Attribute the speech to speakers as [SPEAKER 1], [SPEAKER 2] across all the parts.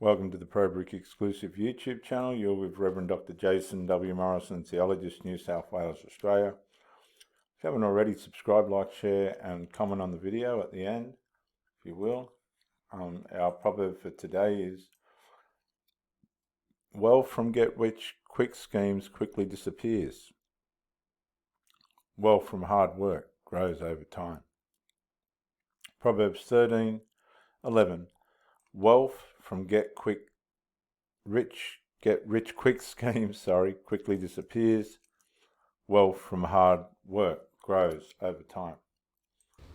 [SPEAKER 1] Welcome to the ProBrick exclusive YouTube channel. You're with Reverend Dr. Jason W. Morrison, Theologist, New South Wales, Australia. If you haven't already, subscribe, like, share and comment on the video at the end, if you will. Our proverb for today is, wealth from get-rich-quick schemes quickly disappears. Wealth from hard work grows over time. Proverbs 13:11. Wealth from get-rich-quick schemes, quickly disappears. Wealth from hard work grows over time.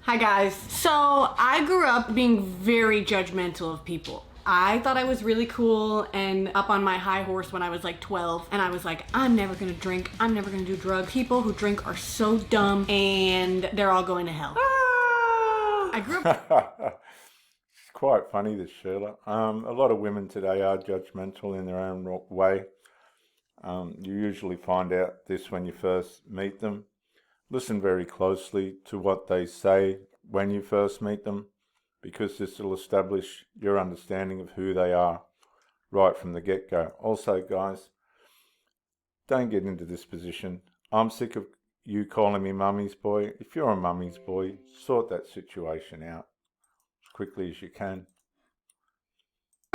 [SPEAKER 2] Hi guys. So I grew up being very judgmental of people. I thought I was really cool and up on my high horse when I was like 12, and I was like, I'm never gonna drink, I'm never gonna do drugs. People who drink are so dumb and they're all going to hell. I grew up
[SPEAKER 1] It's quite funny, this Sheila. A lot of women today are judgmental in their own way. You usually find out this when you first meet them. Listen very closely to what they say when you first meet them, because this will establish your understanding of who they are right from the get-go. Also, guys, don't get into this position. I'm sick of you calling me mummy's boy. If you're a mummy's boy, sort that situation out as quickly as you can.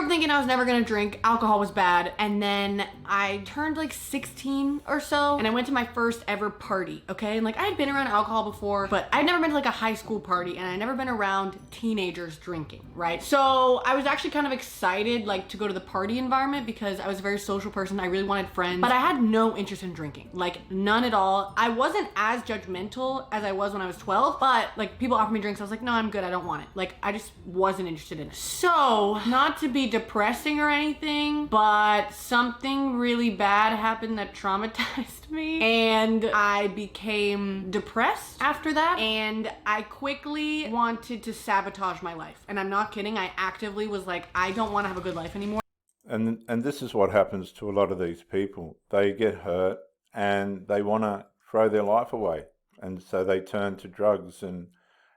[SPEAKER 2] thinking I was never gonna drink. Alcohol was bad. And then I turned like 16 or so, and I went to my first ever party, okay? And like, I had been around alcohol before, but I'd never been to like a high school party, and I'd never been around teenagers drinking, right? So I was actually kind of excited like to go to the party environment because I was a very social person. I really wanted friends, but I had no interest in drinking, like none at all. I wasn't as judgmental as I was when I was 12, but like people offered me drinks. I was like, no, I'm good. I don't want it. Like, I just wasn't interested in it. So not to be depressing or anything, but something really bad happened that traumatized me, and I became depressed after that, and I quickly wanted to sabotage my life. And I'm not kidding. I actively was like, I don't want to have a good life anymore.
[SPEAKER 1] And this is what happens to a lot of these people. They get hurt and they want to throw their life away, and so they turn to drugs and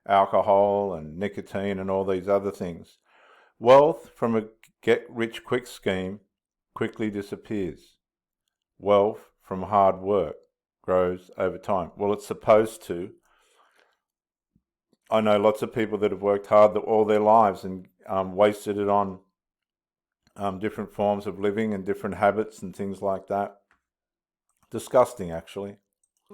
[SPEAKER 1] alcohol and nicotine and all these other things. Wealth from a get-rich-quick scheme quickly disappears. Wealth from hard work grows over time. Well, it's supposed to. I know lots of people that have worked hard all their lives and wasted it on different forms of living and different habits and things like that. Disgusting, actually.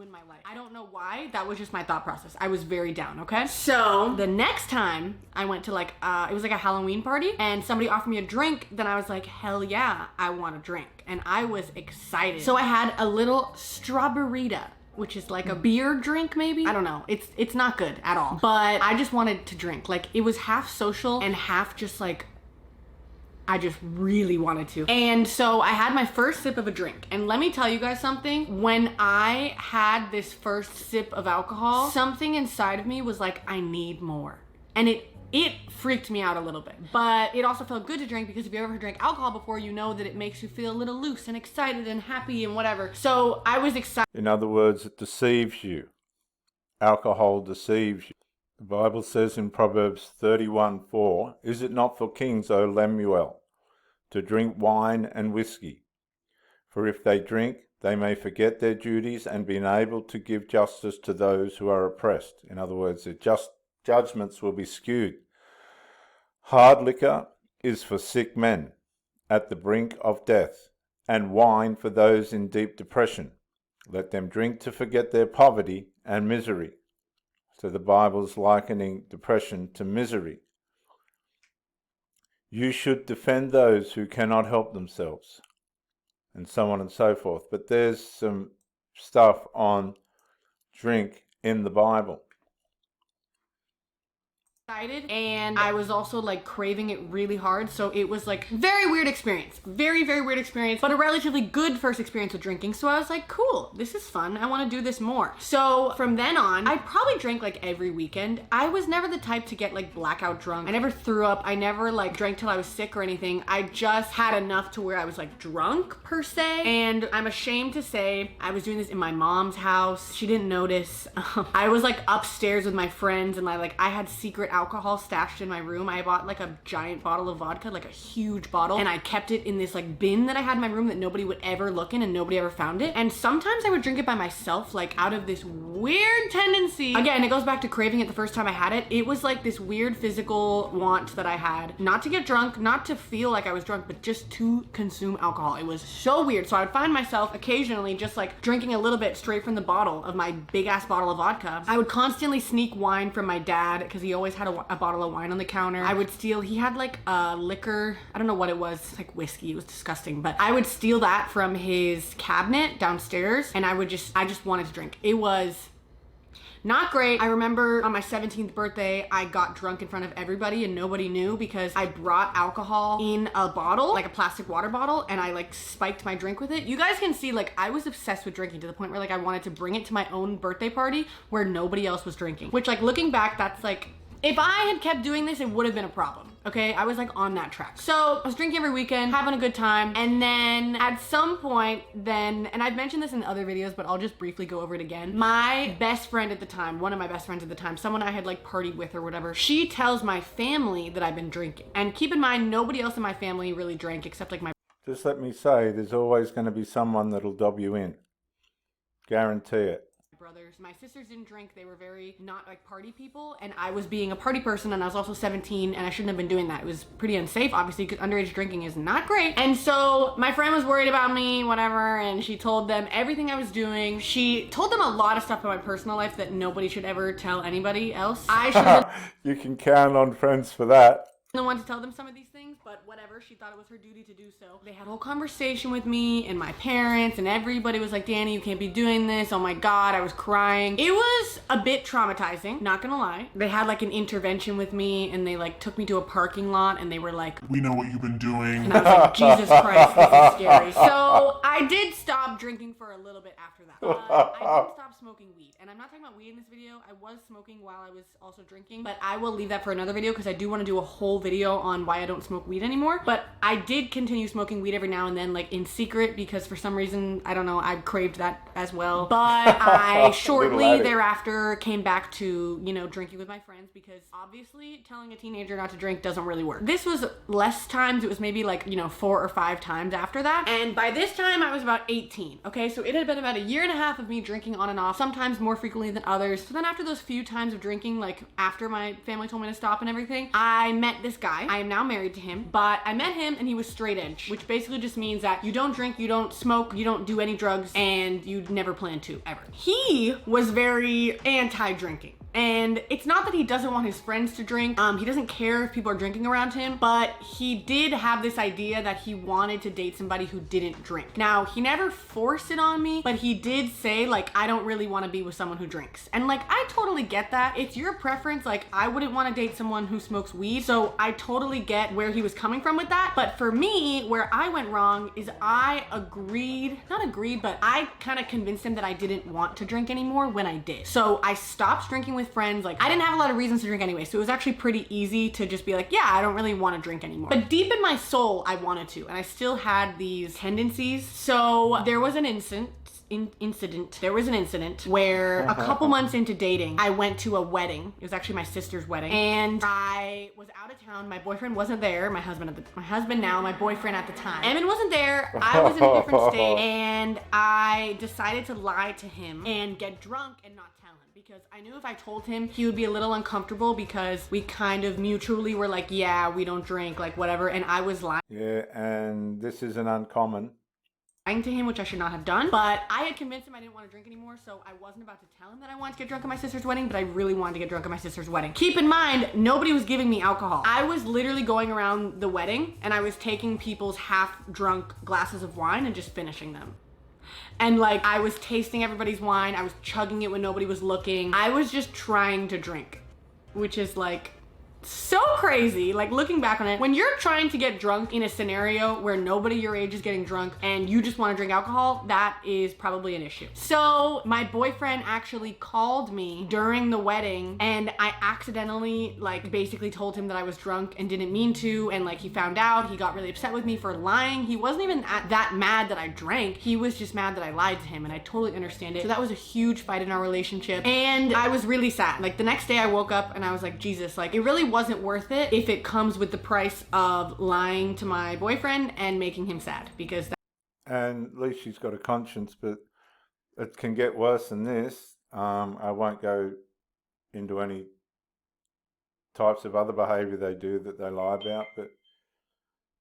[SPEAKER 2] In my life. I don't know why. That was just my thought process. I was very down, okay? So the next time I went to like, it was like a Halloween party, and somebody offered me a drink, then I was like, hell yeah, I want a drink. And I was excited. So I had a little Strawberita, which is like a beer drink maybe. I don't know. It's not good at all. But I just wanted to drink. Like, it was half social and half just like, I just really wanted to. And so I had my first sip of a drink. And let me tell you guys something. When I had this first sip of alcohol, something inside of me was like, I need more. And it freaked me out a little bit. But it also felt good to drink, because if you ever drank alcohol before, you know that it makes you feel a little loose and excited and happy and whatever. So I was excited.
[SPEAKER 1] In other words, it deceives you. Alcohol deceives you. The Bible says in Proverbs 31:4, is it not for kings, O Lemuel, to drink wine and whiskey? For if they drink, they may forget their duties and be unable to give justice to those who are oppressed. In other words, their judgments will be skewed. Hard liquor is for sick men at the brink of death, and wine for those in deep depression. Let them drink to forget their poverty and misery. So the Bible's likening depression to misery. You should defend those who cannot help themselves, and so on and so forth. But there's some stuff on drink in the Bible.
[SPEAKER 2] And I was also like craving it really hard, so it was like very weird experience, very weird experience, but a relatively good first experience with drinking. So I was like, cool, this is fun, I want to do this more. So from then on, I probably drank like every weekend. I was never the type to get like blackout drunk. I never threw up. I never like drank till I was sick or anything. I just had enough to where I was like drunk per se. And I'm ashamed to say I was doing this in my mom's house. She didn't notice. I was like upstairs with my friends, and I had secret alcohol stashed in my room. I bought like a giant bottle of vodka, like a huge bottle, and I kept it in this like bin that I had in my room that nobody would ever look in and nobody ever found it. And sometimes I would drink it by myself, like out of this weird tendency. Again, it goes back to craving it the first time I had it. It was like this weird physical want that I had, not to get drunk, not to feel like I was drunk, but just to consume alcohol. It was so weird. So I would find myself occasionally just like drinking a little bit straight from the bottle of my big ass bottle of vodka. I would constantly sneak wine from my dad because he always had a bottle of wine on the counter. I would steal, he had like a liquor, I don't know what it was, like whiskey. It was disgusting, but I would steal that from his cabinet downstairs, and I just wanted to drink. It was not great. I remember on my 17th birthday, I got drunk in front of everybody and nobody knew because I brought alcohol in a bottle, like a plastic water bottle, and I like spiked my drink with it. You guys can see like I was obsessed with drinking to the point where like I wanted to bring it to my own birthday party where nobody else was drinking. Which like looking back, that's like, if I had kept doing this, it would have been a problem. Okay, I was like on that track. So I was drinking every weekend, having a good time. And then at some point then, and I've mentioned this in other videos, but I'll just briefly go over it again. My best friend at the time, one of my best friends at the time, someone I had like partied with or whatever, she tells my family that I've been drinking. And keep in mind, nobody else in my family really drank except like my
[SPEAKER 1] Just let me say, there's always going to be someone that'll dob you in. Guarantee it.
[SPEAKER 2] brothers. My sisters didn't drink. They were very not like party people, and I was being a party person, and I was also 17, and I shouldn't have been doing that. It was pretty unsafe, obviously, because underage drinking is not great. And so my friend was worried about me, whatever, and she told them everything I was doing. She told them a lot of stuff about my personal life that nobody should ever tell anybody else. I should have
[SPEAKER 1] You can count on friends for that.
[SPEAKER 2] been the one to tell them some of these things, but whatever, she thought it was her duty to do so. They had a whole conversation with me and my parents, and everybody was like, Danny, you can't be doing this. Oh my God, I was crying. It was a bit traumatizing, not gonna lie. They had like an intervention with me, and they like took me to a parking lot, and they were like,
[SPEAKER 3] we know what you've been doing.
[SPEAKER 2] and I was like, Jesus Christ, this is scary. So I did stop drinking for a little bit after that. I didn't stop smoking weed. And I'm not talking about weed in this video. I was smoking while I was also drinking, but I will leave that for another video because I do want to do a whole video on why I don't smoke weed anymore. But I did continue smoking weed every now and then, like in secret, because for some reason, I don't know, I craved that as well. But I shortly thereafter came back to, you know, drinking with my friends, because obviously telling a teenager not to drink doesn't really work. This was less times. It was maybe like, you know, 4 or 5 times after that. And by this time I was about 18. Okay, so it had been about a year and a half of me drinking on and off, sometimes more frequently than others. So then after those few times of drinking, like after my family told me to stop and everything, I met this guy. I am now married to him, but I met him and he was straight edge, which basically just means that you don't drink, you don't smoke, you don't do any drugs, and you never plan to ever. He was very anti-drinking. And it's not that he doesn't want his friends to drink. He doesn't care if people are drinking around him, but he did have this idea that he wanted to date somebody who didn't drink. Now, he never forced it on me, but he did say, like, I don't really want to be with someone who drinks. And like, I totally get that. It's your preference. Like, I wouldn't want to date someone who smokes weed. So I totally get where he was coming from with that. But for me, where I went wrong is I but I kind of convinced him that I didn't want to drink anymore when I did. So I stopped drinking with friends. Like, I didn't have a lot of reasons to drink anyway, so it was actually pretty easy to just be like, yeah, I don't really want to drink anymore. But deep in my soul, I wanted to, and I still had these tendencies. So there was an incident where a couple months into dating, I went to a wedding. It was actually my sister's wedding, and I was out of town. My boyfriend wasn't there. My husband now, my boyfriend at the time. Evan wasn't there. I was in a different state, and I decided to lie to him and get drunk and not tell him, because I knew if I told him, he would be a little uncomfortable, because we kind of mutually were like, yeah, we don't drink, like whatever, and I was lying.
[SPEAKER 1] Yeah, and this isn't uncommon.
[SPEAKER 2] To him, which I should not have done, but I had convinced him I didn't want to drink anymore, so I wasn't about to tell him that I wanted to get drunk at my sister's wedding, but I really wanted to get drunk at my sister's wedding. Keep in mind, nobody was giving me alcohol. I was literally going around the wedding, and I was taking people's half-drunk glasses of wine and just finishing them. And like, I was tasting everybody's wine, I was chugging it when nobody was looking. I was just trying to drink, which is like so crazy. Like looking back on it, when you're trying to get drunk in a scenario where nobody your age is getting drunk and you just want to drink alcohol, that is probably an issue. So my boyfriend actually called me during the wedding, and I accidentally like basically told him that I was drunk and didn't mean to, and like he found out. He got really upset with me for lying. He wasn't even that mad that I drank. He was just mad that I lied to him, and I totally understand it. So that was a huge fight in our relationship, and I was really sad. Like the next day I woke up and I was like, Jesus, like it really wasn't worth it if it comes with the price of lying to my boyfriend and making him sad, because
[SPEAKER 1] And at least she's got a conscience, but it can get worse than this. I won't go into any types of other behaviour they do that they lie about, but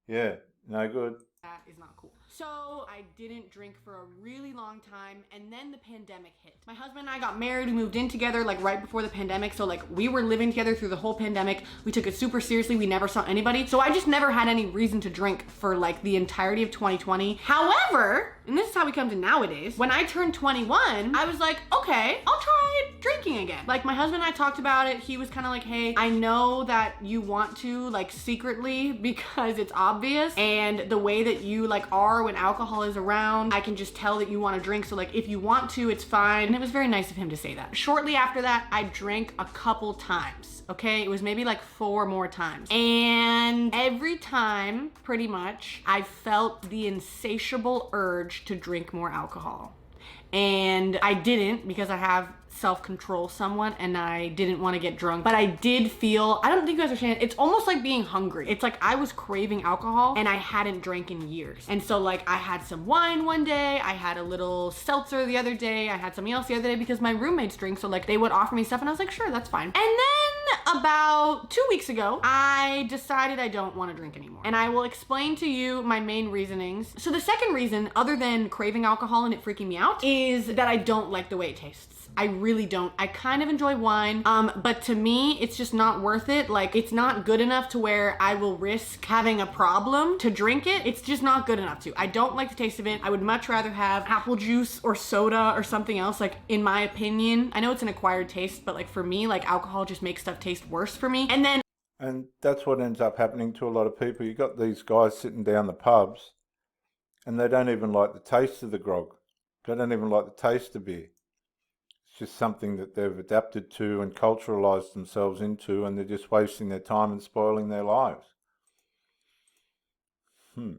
[SPEAKER 1] yeah, no good.
[SPEAKER 2] that is not cool. So I didn't drink for a really long time, and then the pandemic hit. My husband and I got married. We moved in together like right before the pandemic, so like we were living together through the whole pandemic. We took it super seriously. We never saw anybody, so I just never had any reason to drink for like the entirety of 2020. However, and this is how we come to nowadays, when I turned 21, I was like, okay, I'll try drinking again. Like my husband and I talked about it. He was kind of like, hey, I know that you want to like secretly because it's obvious, and the way that you like are when alcohol is around, I can just tell that you want to drink. So like if you want to, it's fine. And it was very nice of him to say that. Shortly after that, I drank a couple times. Okay, it was maybe like 4 more times. And every time, pretty much, I felt the insatiable urge to drink more alcohol. And I didn't, because I have self-control somewhat, and I didn't want to get drunk, but I did feel, I don't think you guys understand, it's almost like being hungry. It's like I was craving alcohol and I hadn't drank in years. And so like I had some wine one day, I had a little seltzer the other day, I had something else the other day because my roommates drink, so like they would offer me stuff and I was like, sure, that's fine. And then about 2 weeks ago, I decided I don't want to drink anymore. And I will explain to you my main reasonings. So the second reason, other than craving alcohol and it freaking me out, is that I don't like the way it tastes. I really don't. I kind of enjoy wine, but to me, it's just not worth it. Like, it's not good enough to where I will risk having a problem to drink it. It's just not good enough to. I don't like the taste of it. I would much rather have apple juice or soda or something else, like, in my opinion. I know it's an acquired taste, but like for me, like alcohol just makes stuff taste worse for me.
[SPEAKER 1] And that's what ends up happening to a lot of people. You got these guys sitting down the pubs and they don't even like the taste of the grog. They don't even like the taste of beer. It's just something that they've adapted to and culturalized themselves into, and they're just wasting their time and spoiling their lives.
[SPEAKER 2] And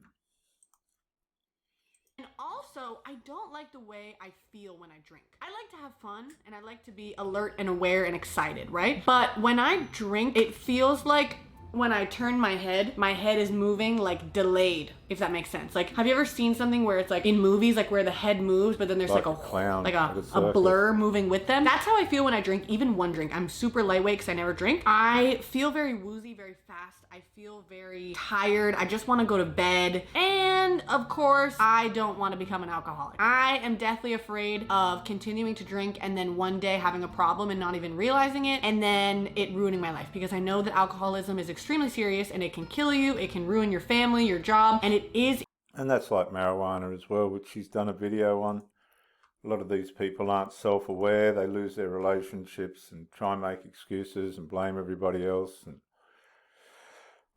[SPEAKER 2] also, I don't like the way I feel when I drink. I like to have fun and I like to be alert and aware and excited, right? But when I drink, it feels like when I turn my head is moving like delayed, if that makes sense. Like, have you ever seen something where it's like in movies, like where the head moves, but then there's like a
[SPEAKER 1] clown,
[SPEAKER 2] like a blur moving with them? That's how I feel when I drink, even one drink. I'm super lightweight because I never drink. I feel very woozy, very fast. I feel very tired. I just want to go to bed. And of course, I don't want to become an alcoholic. I am deathly afraid of continuing to drink and then one day having a problem and not even realizing it, and then it ruining my life, because I know that alcoholism is extremely serious and it can kill you, it can ruin your family, your job, and it is.
[SPEAKER 1] And that's like marijuana as well, which she's done a video on. A lot of these people aren't self-aware. They lose their relationships and try and make excuses and blame everybody else. And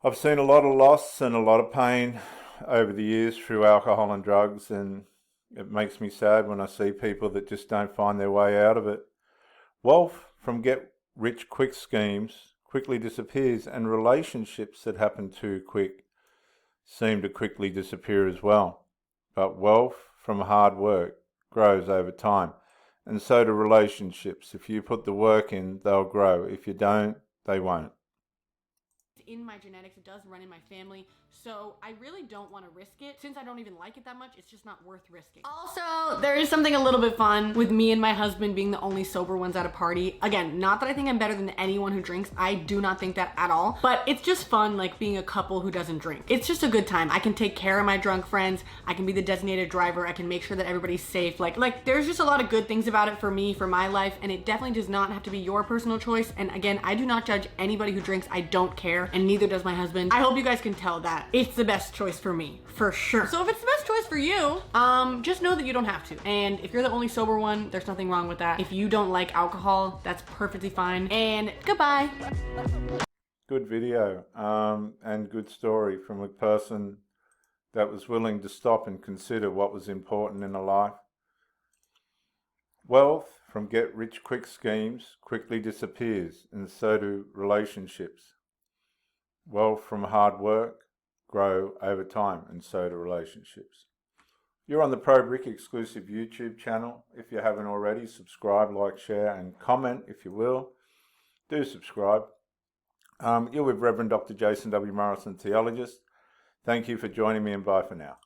[SPEAKER 1] I've seen a lot of loss and a lot of pain over the years through alcohol and drugs, and it makes me sad when I see people that just don't find their way out of it. Wealth from get-rich-quick schemes quickly disappears, and relationships that happen too quick seem to quickly disappear as well. But wealth from hard work grows over time, and so do relationships. If you put the work in, they'll grow. If you don't, they won't.
[SPEAKER 2] In my genetics, it does run in my family, so I really don't want to risk it. Since I don't even like it that much, it's just not worth risking. Also, there is something a little bit fun with me and my husband being the only sober ones at a party. Again, not that I think I'm better than anyone who drinks. I do not think that at all, but it's just fun, like being a couple who doesn't drink. It's just a good time. I can take care of my drunk friends. I can be the designated driver. I can make sure that everybody's safe. Like there's just a lot of good things about it for me, for my life, and it definitely does not have to be your personal choice. And again, I do not judge anybody who drinks. I don't care, and neither does my husband. I hope you guys can tell that it's the best choice for me, for sure. So if it's the best choice for you, just know that you don't have to. And if you're the only sober one, there's nothing wrong with that. If you don't like alcohol, that's perfectly fine. And goodbye.
[SPEAKER 1] good video and good story from a person that was willing to stop and consider what was important in a life. Wealth from get-rich-quick schemes quickly disappears, and so do relationships. Wealth from hard work grow over time, and so do relationships. You're on the Pro Brick exclusive YouTube channel. If you haven't already, subscribe, like, share, and comment if you will. Do subscribe. You're with Reverend Dr. Jason W. Morrison, theologist. Thank you for joining me, and bye for now.